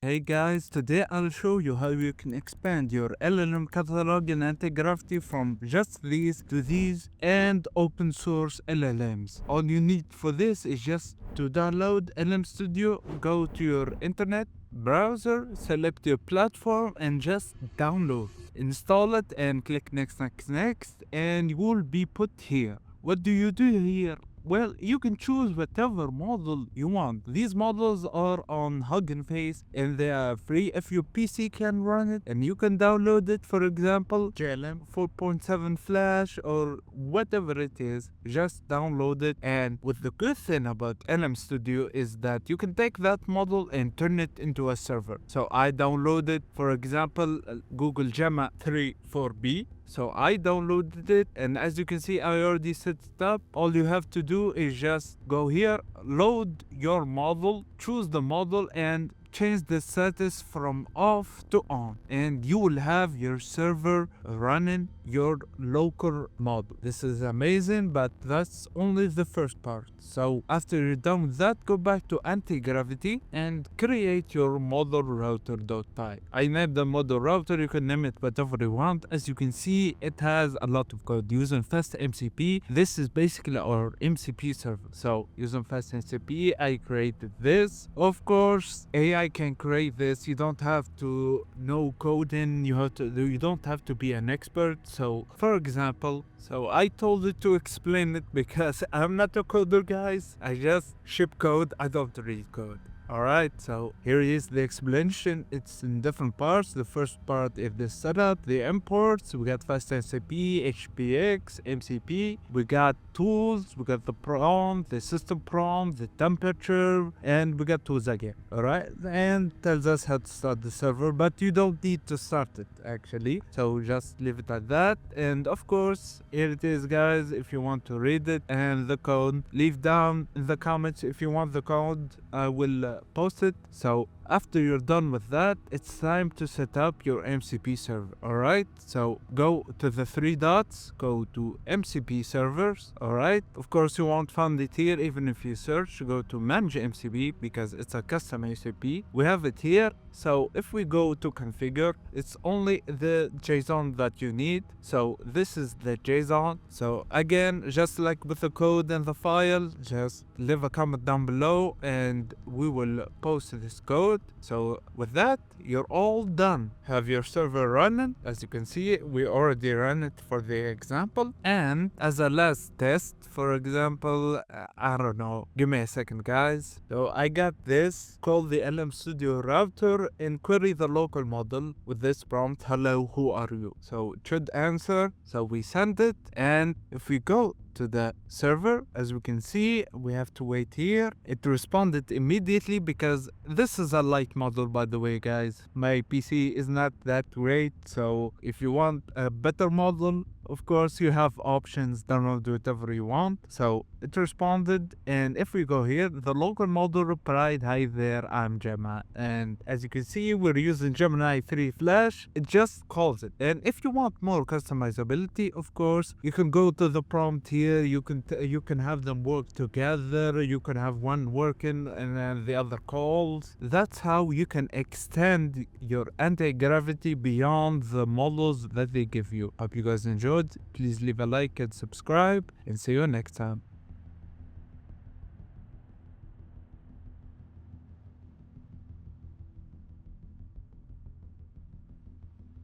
Hey guys, today I'll show you how you can expand your LLM catalog in Antigravity from just these to these and open source LLMs. All you need for this is just to download LM Studio, go to your internet browser, select your platform and just download. Install it and click next, and you will be put here. What do you do here? Well, you can choose whatever model you want. These models are on Hugging Face and they are free if your PC can run it, and you can download it, for example, JLM 4.7 Flash or whatever it is. Just download it. And what the good thing about LM Studio is that you can take that model and turn it into a server. So I downloaded, for example, Google Gemma 3 4B. So I downloaded it, and as you can see, I already set it up. All you have to do is just go here, load your model, choose the model, and change the status from off to on, and you will have your server running your local model. This is amazing, but that's only the first part. So after you're done with that, go back to Antigravity and create your model router.py. I named the model router. You can name it whatever you want. As you can see, it has a lot of code using fast MCP. This is basically our MCP server. So using fast MCP, I created this. Of course, AI can create this. You don't have to know coding. You don't have to be an expert. So for example, I told it to explain it because I'm not a coder, guys. I just ship code. I don't read code. Alright, so here is the explanation. It's in different parts. The first part is the setup, the imports. We got fast MCP, HPX, MCP. We got tools, we got the prompt, the system prompt, the temperature, and we got tools again. Alright, and tells us how to start the server, but you don't need to start it actually. So just leave it at that. And of course, here it is, guys. If you want to read it and the code, leave down in the comments if you want the code. I will post it. So after you're done with that, it's time to set up your MCP server. Alright, so go to the three dots, go to MCP servers. Alright, of course you won't find it here. Even if you search, go to manage MCP because it's a custom MCP. We have it here. So if we go to configure, it's only the JSON that you need. So this is the JSON. So again, just like with the code and the file, just leave a comment down below and we will post this code. So with that, you're all done. Have your server running. As you can see, we already ran it for the example. And as a last test, for example, I don't know, give me a second, guys. So I got this called the LM Studio router and query the local model with this prompt, hello, who are you? So it should answer. So we send it, and if we go to the server, as we can see, we have to wait here. It responded immediately because this is a light model, by the way, guys. My PC is not that great, so if you want a better model, of course you have options, download whatever you want. So it responded, and if we go here, the local model replied, hi there, I'm Gemma. And as you can see, we're using Gemini 3 Flash. It just calls it. And if you want more customizability, of course, you can go to the prompt here. You can have them work together. You can have one working and then the other calls. That's how you can extend your anti-gravity beyond the models that they give you. Hope you guys enjoyed. Please leave a like and subscribe, and see you next time.